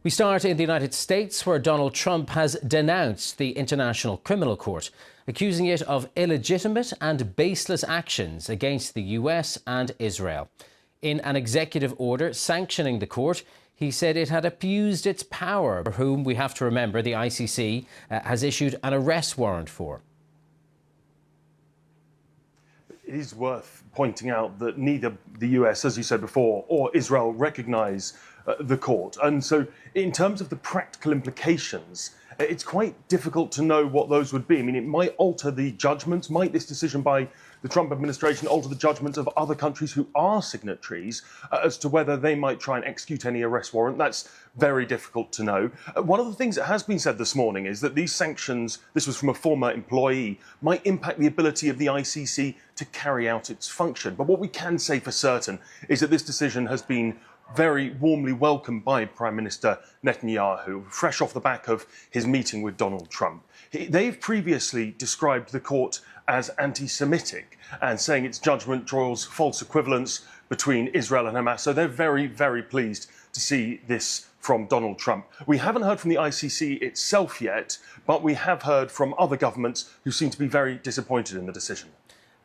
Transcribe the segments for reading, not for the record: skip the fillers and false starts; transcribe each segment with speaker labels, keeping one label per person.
Speaker 1: We start in the United States, where Donald Trump has denounced the International Criminal Court, accusing it of illegitimate and baseless actions against the US and Israel. In an executive order sanctioning the court, he said it had abused its power, for whom, we have to remember, the ICC has issued an arrest warrant for.
Speaker 2: It is worth pointing out that neither the US, as you said before, or Israel recognise the court. And so in terms of the practical implications, it's quite difficult to know what those would be. I mean, it might alter the judgments. Might this decision by the Trump administration alter the judgments of other countries who are signatories as to whether they might try and execute any arrest warrant? That's very difficult to know. One of the things that has been said this morning is that these sanctions, this was from a former employee, might impact the ability of the ICC to carry out its function. But what we can say for certain is that this decision has been very warmly welcomed by Prime Minister Netanyahu, fresh off the back of his meeting with Donald Trump. They've previously described the court as anti-Semitic and saying its judgment draws false equivalence between Israel and Hamas. So they're very, very pleased to see this from Donald Trump. We haven't heard from the ICC itself yet, but we have heard from other governments who seem to be very disappointed in the decision.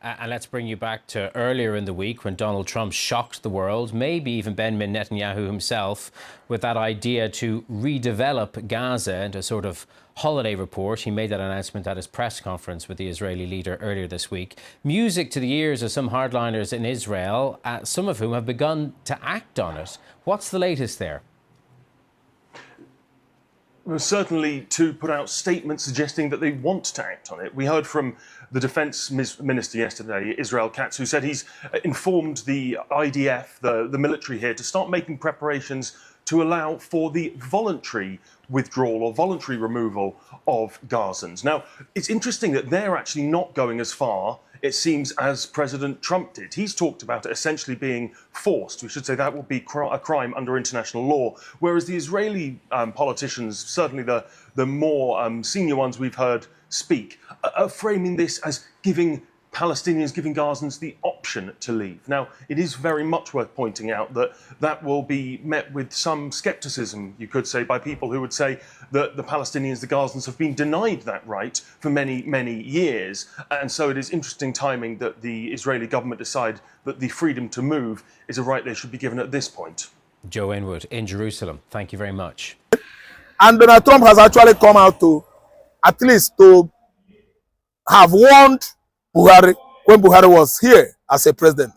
Speaker 1: And let's bring you back to earlier in the week when Donald Trump shocked the world, maybe even Benjamin Netanyahu himself, with that idea to redevelop Gaza into a sort of holiday report. He made that announcement at his press conference with the Israeli leader earlier this week. Music to the ears of some hardliners in Israel, some of whom have begun to act on it. What's the latest there?
Speaker 2: Well, certainly to put out statements suggesting that they want to act on it. We heard from the defence minister yesterday, Israel Katz, who said he's informed the IDF, the military here, to start making preparations to allow for the voluntary withdrawal or voluntary removal of Gazans. Now, it's interesting that they're actually not going as far, it seems, as President Trump did. He's talked about it essentially being forced. We should say that would be a crime under international law, whereas the Israeli politicians, certainly the more senior ones we've heard speak, are framing this as giving Palestinians, giving Gazans the option to leave. Now, it is very much worth pointing out that that will be met with some scepticism, you could say, by people who would say that the Palestinians, the Gazans, have been denied that right for many, many years. And so it is interesting timing that the Israeli government decide that the freedom to move is a right they should be given at this point.
Speaker 1: Joe Inwood in Jerusalem, thank you very much.
Speaker 3: And Donald Trump has actually come out to, at least to have warned Buhari, when Buhari was here as a president,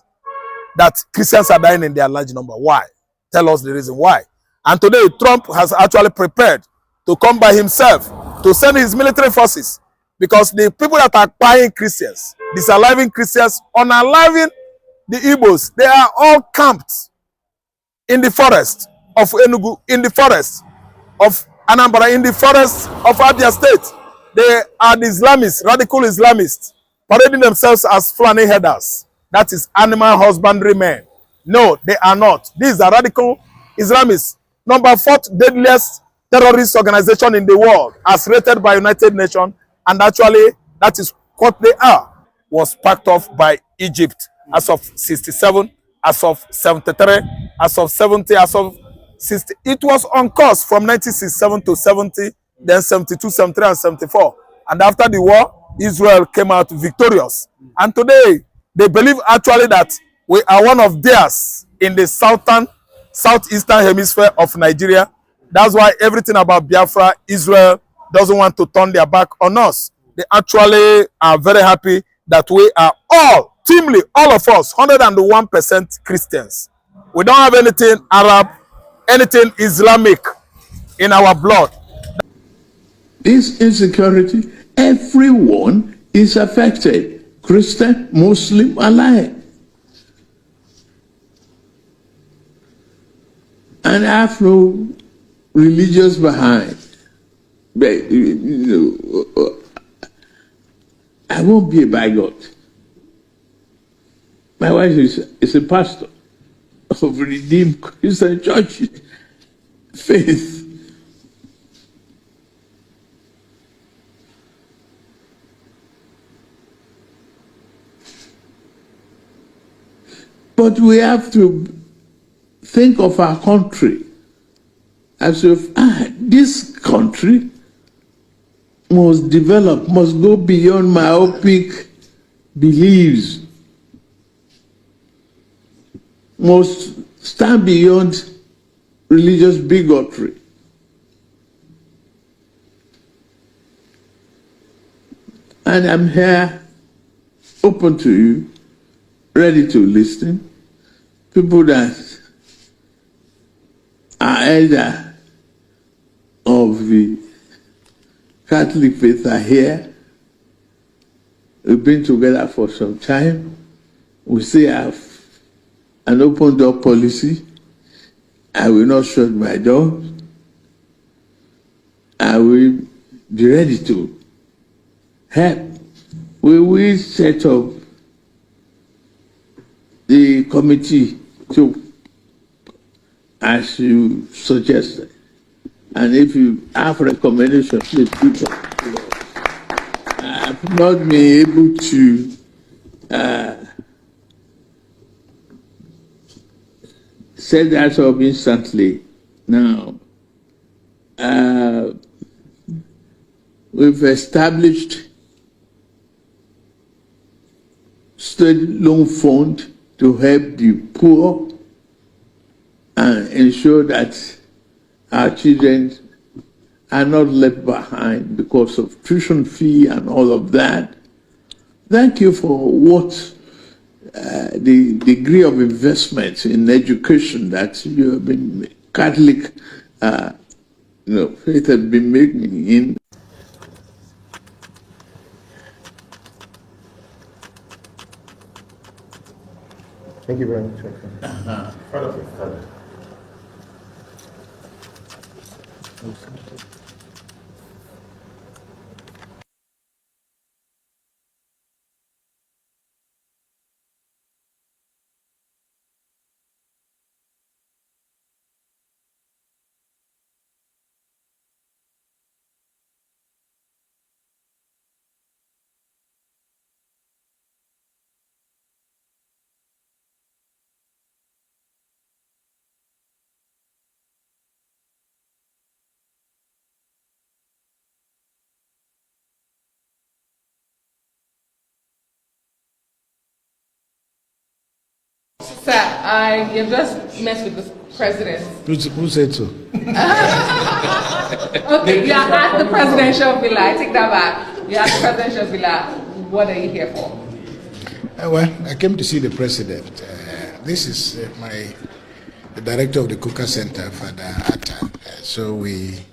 Speaker 3: that Christians are dying in their large number. Why? Tell us the reason why. And today, Trump has actually prepared to come by himself to send his military forces, because the people that are buying Christians, disaliving Christians, unaliving the Igbos, they are all camped in the forest of Enugu, in the forest of Anambra, in the forest of Abia State. They are the Islamists, radical Islamists, parading themselves as Fulani headers. That is animal husbandry men. No, they are not. These are radical Islamists. Number 4th deadliest terrorist organization in the world, as rated by United Nations, and actually that is what they are. Was packed off by Egypt as of 67, as of 73, as of 70, as of 60. It was on course from 1967 to 70, then 72, 73, and 74. And after the war, Israel came out victorious. And today, they believe actually that we are one of theirs in the southeastern hemisphere of Nigeria. That's why everything about Biafra, Israel doesn't want to turn their back on us. They actually are very happy that we are all, teamly, all of us, 101% Christians. We don't have anything Arab, anything Islamic in our blood.
Speaker 4: This insecurity, everyone is affected, Christian, Muslim alike. And I have no religious behind. But, I won't be a bigot. My wife is a pastor of Redeemed Christian Church Faith. But we have to think of our country as if this country must develop, must go beyond myopic beliefs, must stand beyond religious bigotry. And I'm here, open to you, ready to listen. People that are either of the Catholic faith are here. We've been together for some time. We still have an open door policy. I will not shut my door. I will be ready to help. We will set up the committee to, as you suggested. And if you have recommendations, please do that. I've not been able to set that up instantly. Now, we've established state loan fund to help the poor and ensure that our children are not left behind because of tuition fee and all of that. Thank you for what the degree of investment in education that you have been Catholic, faith has been making in.
Speaker 5: Thank you very much.
Speaker 6: Sir, you just messed with the president.
Speaker 5: Who said so?
Speaker 6: Okay, you are at the presidential villa. I take that back. You're at the presidential villa. What are you here for?
Speaker 5: Well, I came to see the president. This is the director of the Kuka Center, Father Atta. So we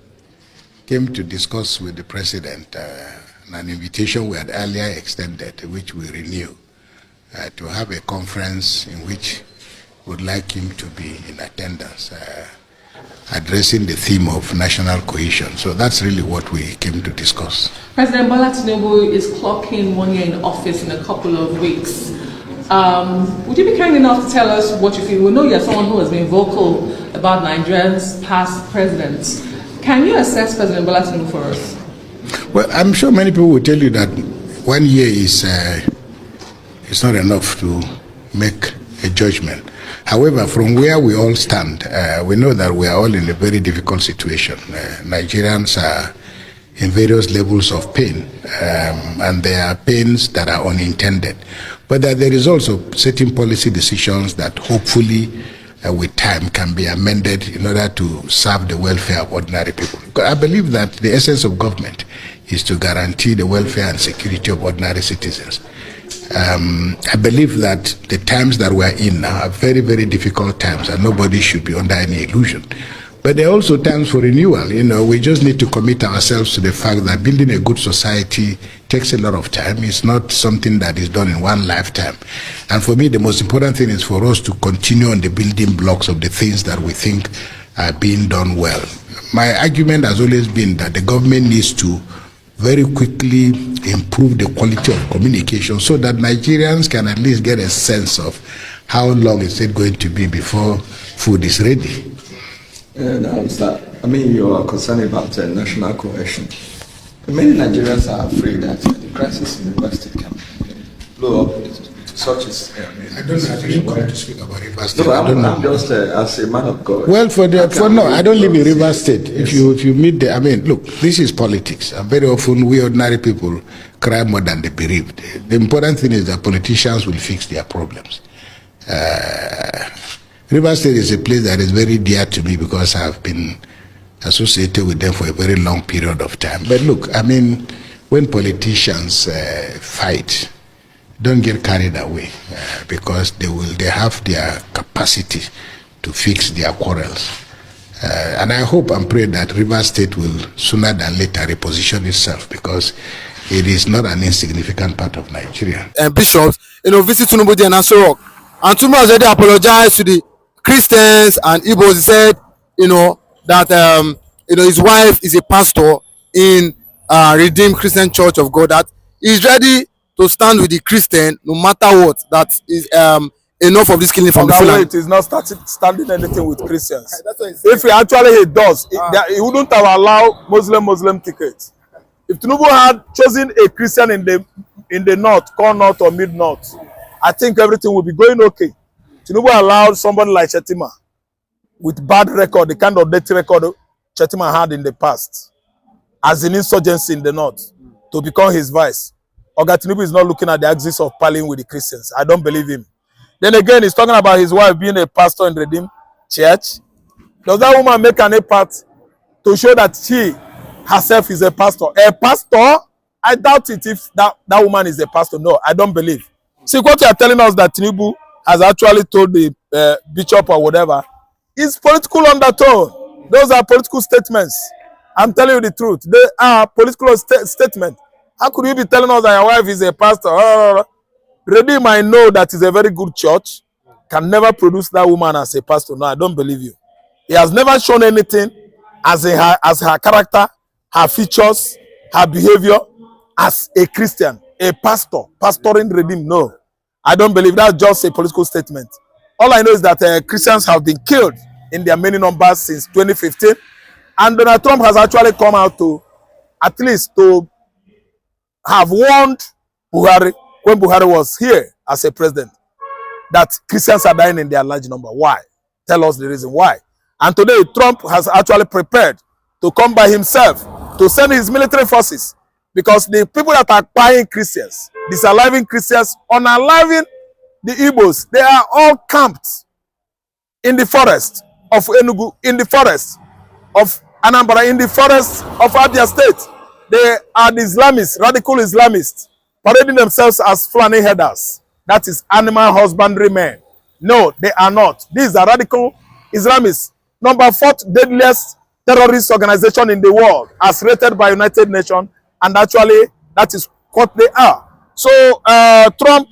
Speaker 5: came to discuss with the president an invitation we had earlier extended, which we renew, to have a conference in which we would like him to be in attendance, addressing the theme of national cohesion. So that's really what we came to discuss.
Speaker 6: President Bola Tinubu is clocking 1 year in office in a couple of weeks. Would you be kind enough to tell us what you feel? We know you're someone who has been vocal about Nigerians' past presidents. Can you assess President Bola Tinubu for us?
Speaker 5: Well, I'm sure many people will tell you that 1 year is not enough to make a judgment. However, from where we all stand, we know that we are all in a very difficult situation. Nigerians are in various levels of pain, and there are pains that are unintended. But that there is also certain policy decisions that hopefully with time can be amended in order to serve the welfare of ordinary people. I believe that the essence of government is to guarantee the welfare and security of ordinary citizens. I believe that the times that we're in now are very, very difficult times, and nobody should be under any illusion. But there are also times for renewal. We just need to commit ourselves to the fact that building a good society takes a lot of time. It's not something that is done in one lifetime. And for me, the most important thing is for us to continue on the building blocks of the things that we think are being done well. My argument has always been that the government needs to very quickly improve the quality of communication so that Nigerians can at least get a sense of how long is it going to be before food is ready.
Speaker 7: You are concerned about national cohesion. Many Nigerians are afraid that the crisis in the West can blow up such as.
Speaker 5: I didn't come to speak about Rivers State.
Speaker 7: No,
Speaker 5: I don't know.
Speaker 7: I'm just as a man of God.
Speaker 5: Well, I don't live in Rivers State. Yes. If you meet look, this is politics, and very often we ordinary people cry more than the bereaved. The important thing is that politicians will fix their problems. Rivers State is a place that is very dear to me because I've been associated with them for a very long period of time. But look, when politicians fight, don't get carried away because they have their capacity to fix their quarrels. And I hope and pray that Rivers State will sooner than later reposition itself because it is not an insignificant part of Nigeria.
Speaker 3: And bishops, visit Tinubu and Aso Rock. And Tinubu has already apologized to the Christians and Igbos. He said, that his wife is a pastor in Redeemed Christian Church of God, that he's ready to stand with the Christian no matter what. That is enough of this killing from the Fulani. It is not standing anything with Christians. If he does, he wouldn't have allowed Muslim tickets. If Tinubu had chosen a Christian in the north, core north or mid north, I think everything would be going okay. Tinubu allowed somebody like Chetima with bad record, the kind of dirty record Chetima had in the past, as an insurgency in the north, to become his vice. Oga Tinubu is not looking at the axis of palling with the Christians. I don't believe him. Then again, he's talking about his wife being a pastor in Redeemed Church. Does that woman make an effort to show that she herself is a pastor? A pastor? I doubt it if that woman is a pastor. No, I don't believe. See, what you are telling us that Tinubu has actually told the bishop or whatever is political undertone. Those are political statements. I'm telling you the truth. They are political statements. How could you be telling us that your wife is a pastor? Redeem, I know that is a very good church. Can never produce that woman as a pastor. No, I don't believe you. He has never shown anything as her character, her features, her behavior as a Christian, a pastor, pastoring Redeem. No, I don't believe that's just a political statement. All I know is that Christians have been killed in their many numbers since 2015. And Donald Trump has actually come out to, at least to have warned Buhari, when Buhari was here as a president, that Christians are dying in their large number. Why? Tell us the reason why. And today, Trump has actually prepared to come by himself to send his military forces, because the people that are buying Christians, disaliving Christians, unaliving the Igbos, they are all camped in the forest of Enugu, in the forest of Anambra, in the forest of Abia State. They are the Islamists, radical Islamists, parading themselves as Fulani herders. That is animal husbandry men. No, they are not. These are radical Islamists. Number 4th deadliest terrorist organization in the world, as rated by United Nations, and actually that is what they are. So Trump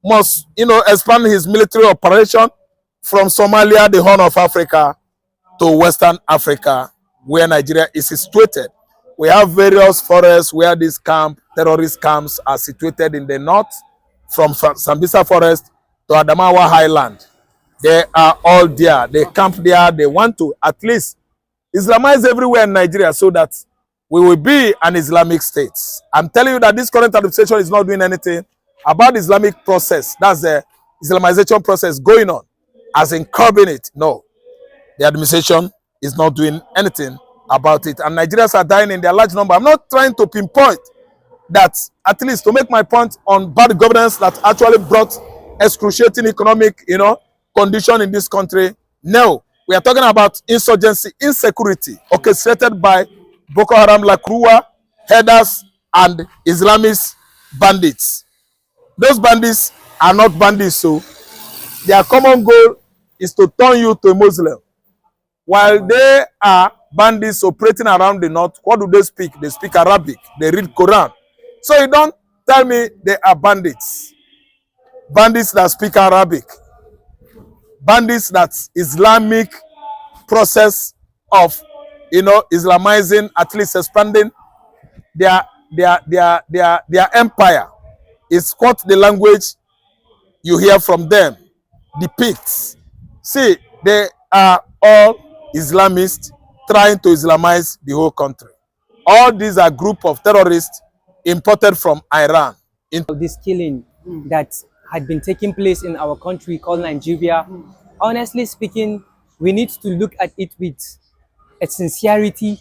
Speaker 3: must, expand his military operation from Somalia, the Horn of Africa, to Western Africa, where Nigeria is situated. We have various forests where these terrorist camps are situated in the north, from Sambisa Forest to Adamawa Highland. They are all there. They camp there. They want to at least Islamize everywhere in Nigeria so that we will be an Islamic state. I'm telling you that this current administration is not doing anything about the Islamic process. That's the Islamization process going on, as in curbing it. No, the administration is not doing anything about it. And Nigerians are dying in their large number. I'm not trying to pinpoint that, at least to make my point on bad governance that actually brought excruciating economic, condition in this country. No, we are talking about insurgency, insecurity, orchestrated by Boko Haram, Lakrua, headers, and Islamist bandits. Those bandits are not bandits, so their common goal is to turn you to a Muslim. While they are bandits operating around the north, what do they speak? They speak Arabic. They read Quran. So you don't tell me they are bandits. Bandits that speak Arabic. Bandits that's Islamic process of, Islamizing, at least expanding their empire, is what the language you hear from them depicts. See, they are all Islamists trying to Islamize the whole country. All these are group of terrorists imported from Iran.
Speaker 8: This killing that had been taking place in our country called Nigeria, honestly speaking, we need to look at it with a sincerity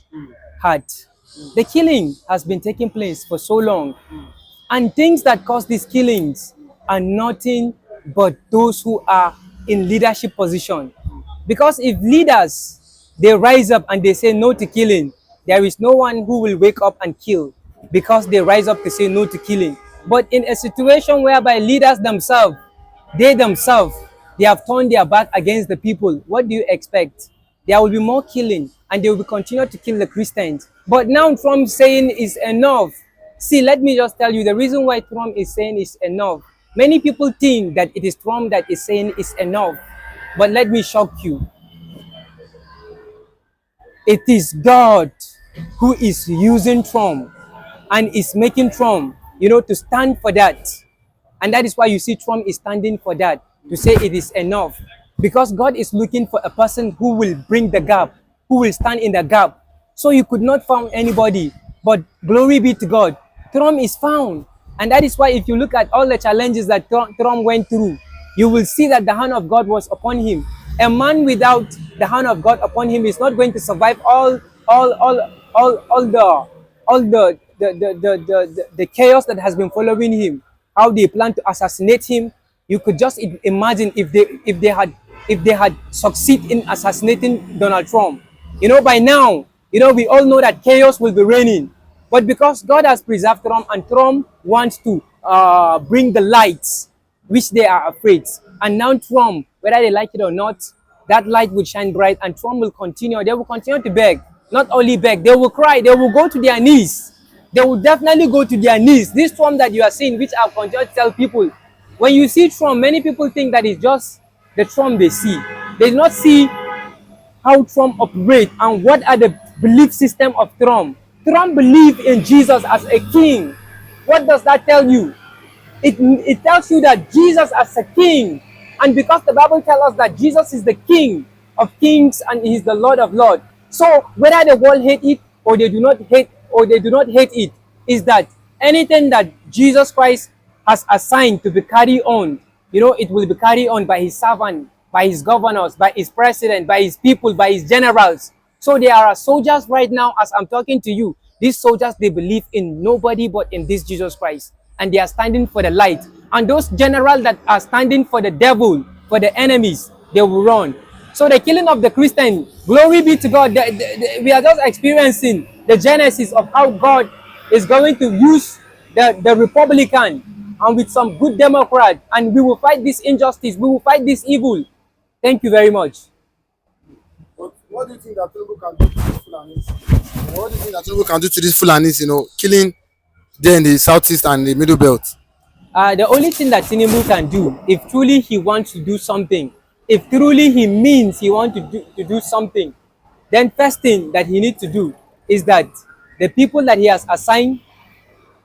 Speaker 8: heart. The killing has been taking place for so long, and things that cause these killings are nothing but those who are in leadership position. Because if leaders, they rise up and they say no to killing, there is no one who will wake up and kill because they rise up to say no to killing. But in a situation whereby leaders themselves, they have turned their back against the people, what do you expect? There will be more killing, and they will continue to kill the Christians. But now Trump saying is enough. See, let me just tell you the reason why Trump is saying is enough. Many people think that it is Trump that is saying is enough. But let me shock you. It is God who is using Trump and is making Trump, to stand for that. And that is why you see Trump is standing for that, to say it is enough. Because God is looking for a person who will bring the gap, who will stand in the gap. So you could not find anybody, but glory be to God, Trump is found. And that is why if you look at all the challenges that Trump went through, you will see that the hand of God was upon him. A man without the hand of God upon him is not going to survive all the chaos that has been following him. How they plan to assassinate him. You could just imagine if they had succeeded in assassinating Donald Trump. By now, we all know that chaos will be reigning. But because God has preserved Trump, and Trump wants to bring the lights, which they are afraid. And now Trump, whether they like it or not, that light will shine bright, and Trump will continue. They will continue to beg. Not only beg, they will cry. They will go to their knees. They will definitely go to their knees. This Trump that you are seeing, which I've continued to tell people, when you see Trump, many people think that it's just the Trump they see. They do not see how Trump operates and what are the belief system of Trump. Trump believes in Jesus as a king. What does that tell you? It tells you that Jesus as a king. And because the Bible tells us that Jesus is the King of kings and He is the Lord of lords. So whether the world hate it or they do not hate it, is that anything that Jesus Christ has assigned to be carried on, it will be carried on by His servant, by His governors, by His president, by His people, by His generals. So there are soldiers right now as I'm talking to you. These soldiers, they believe in nobody but in this Jesus Christ. And they are standing for the light. And those generals that are standing for the devil, for the enemies, they will run. So the killing of the Christian, glory be to God. We are just experiencing the genesis of how God is going to use the Republican and with some good Democrat. And we will fight this injustice. We will fight this evil. Thank you very much.
Speaker 9: What do you think that Tinubu can do to these Fulanis? What do you think that Tinubu can do to these Fulanis, killing there in the southeast and the middle belt?
Speaker 8: The only thing that Tinubu can do, if truly he wants to do something, if truly he means he wants to do something, then first thing that he needs to do is that the people that he has assigned,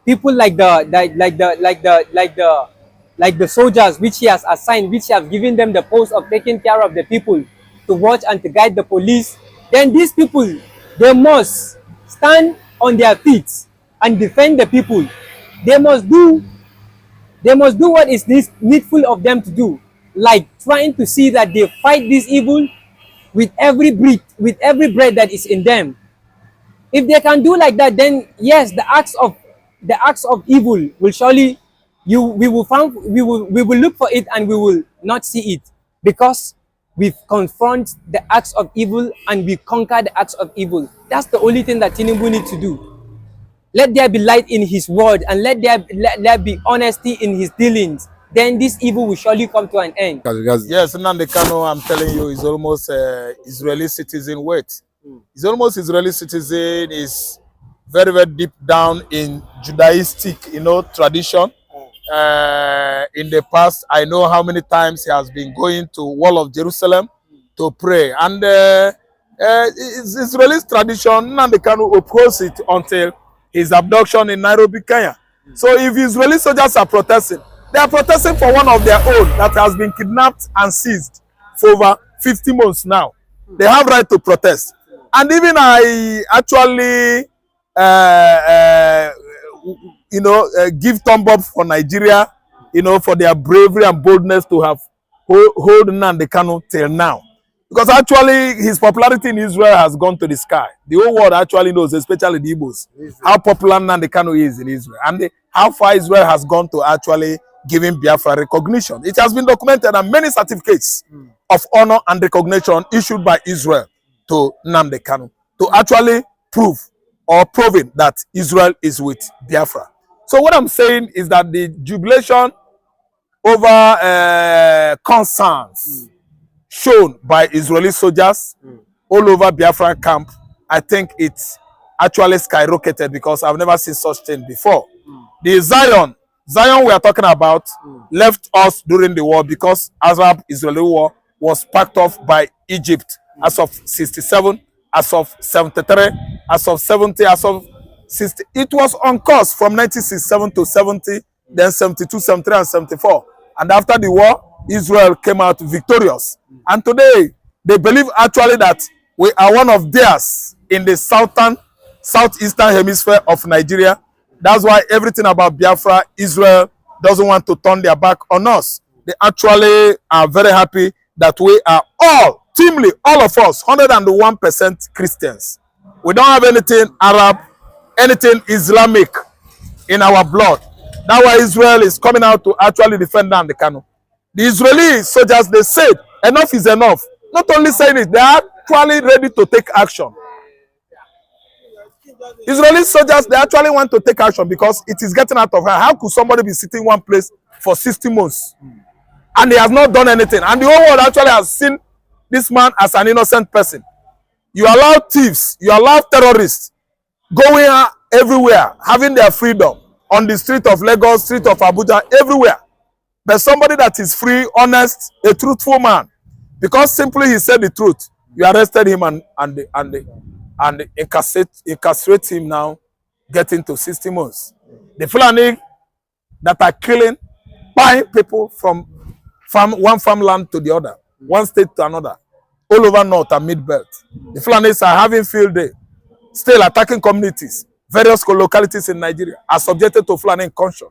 Speaker 8: people like the soldiers which he has assigned, which have given them the post of taking care of the people, to watch and to guide the police, then these people, they must stand on their feet and defend the people. They must do what is needful of them to do, like trying to see that they fight this evil with every breath that is in them. If they can do like that, then yes, the acts of evil will surely we will look for it and we will not see it, because we confront the acts of evil and we conquer the acts of evil. That's the only thing that Tinubu needs to do. Let there be light in his word, and let there be honesty in his dealings. Then this evil will surely come to an end.
Speaker 3: Yes, Nnamdi Kanu, I'm telling you, is almost Israeli citizen weight. He's almost Israeli citizen, is very, very deep down in Judaistic, tradition. In the past, I know how many times he has been going to Wall of Jerusalem to pray. And it's Israeli tradition, Nnamdi Kanu opposed it until his abduction in Nairobi, Kenya. So if Israeli soldiers are protesting, they are protesting for one of their own that has been kidnapped and seized for over 50 months now. They have right to protest. And even I actually, give thumb up for Nigeria you know, for their bravery and boldness to have hold Nnamdi Kanu till now. Because actually, his popularity in Israel has gone to the sky. The whole world actually knows, especially the Igbos, how popular Nnamdi Kanu is in Israel. And how far Israel has gone to actually giving Biafra recognition. It has been documented, and many certificates of honor and recognition issued by Israel to Nnamdi Kanu to actually prove or proving that Israel is with Biafra. So what I'm saying is that the jubilation over concerns shown by Israeli soldiers all over Biafra camp, I think it's actually skyrocketed, because I've never seen such thing before. The Zion we are talking about left us during the war, because Arab-Israeli war was packed off by Egypt as of 67, as of 73, as of 70, as of 60. It was on course from 1967 to 70, then 72, 73, and 74. And after the war, Israel came out victorious. And today, they believe actually that we are one of theirs in the southeastern hemisphere of Nigeria. That's why everything about Biafra, Israel doesn't want to turn their back on us. They actually are very happy that we are all, teamly, all of us, 101% Christians. We don't have anything Arab, anything Islamic in our blood. That's why Israel is coming out to actually defend Nnamdi Kanu. The Israeli soldiers, they said enough is enough. Not only saying it, they are actually ready to take action. Israeli soldiers, they actually want to take action because it is getting out of hand. How could somebody be sitting in one place for 60 months and he has not done anything? And the whole world actually has seen this man as an innocent person. You allow thieves, you allow terrorists going everywhere, having their freedom on the street of Lagos, street of Abuja, everywhere. But somebody that is free, honest, a truthful man, because simply he said the truth, you arrested him and incarcerate him now, getting to 60 months. The Fulani that are killing, buying people from one farmland to the other, one state to another, all over North and Mid-Belt. The Fulanis are having field day, still attacking communities. Various localities in Nigeria are subjected to Fulani incursion,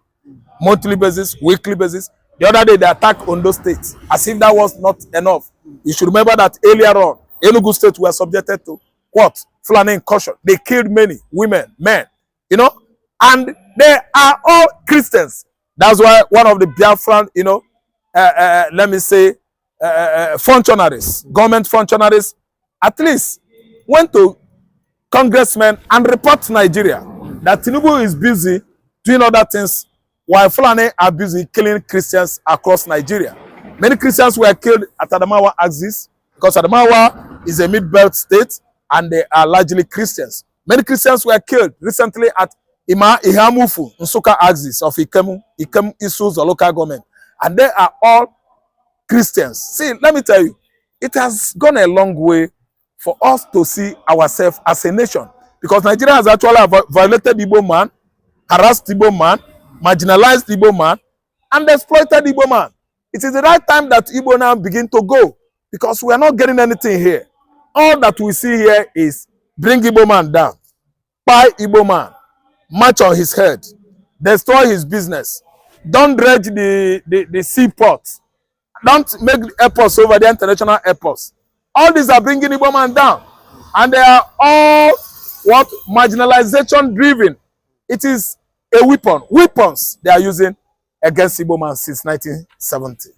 Speaker 3: monthly basis, weekly basis. The other day, they attacked Ondo State, as if that was not enough. You should remember that earlier on, Enugu State were subjected to what? Fulani incursion. They killed many women, men, you know, and they are all Christians. That's why one of the Biafran, you know, let me say, functionaries, government functionaries, at least went to congressmen and report to Nigeria that Tinubu is busy doing other things while Fulani are busy killing Christians across Nigeria. Many Christians were killed at Adamawa axis because Adamawa is a mid-belt state and they are largely Christians. Many Christians were killed recently at Ihamufu, Nsukka axis of Ikemu issues or local government. And they are all Christians. See, let me tell you, it has gone a long way for us to see ourselves as a nation. Because Nigeria has actually violated Igbo man, harassed Igbo man, marginalized Igbo man, and exploited Igbo man. It is the right time that Igbo now begin to go. Because we are not getting anything here. All that we see here is bring Igbo man down, buy Igbo man, march on his head, destroy his business, don't dredge the seaport, don't make the airports over the international airports. All these are bringing Igbo man down. And they are all what? Marginalization driven. It is a weapon. Weapons they are using against Igbo man since 1970.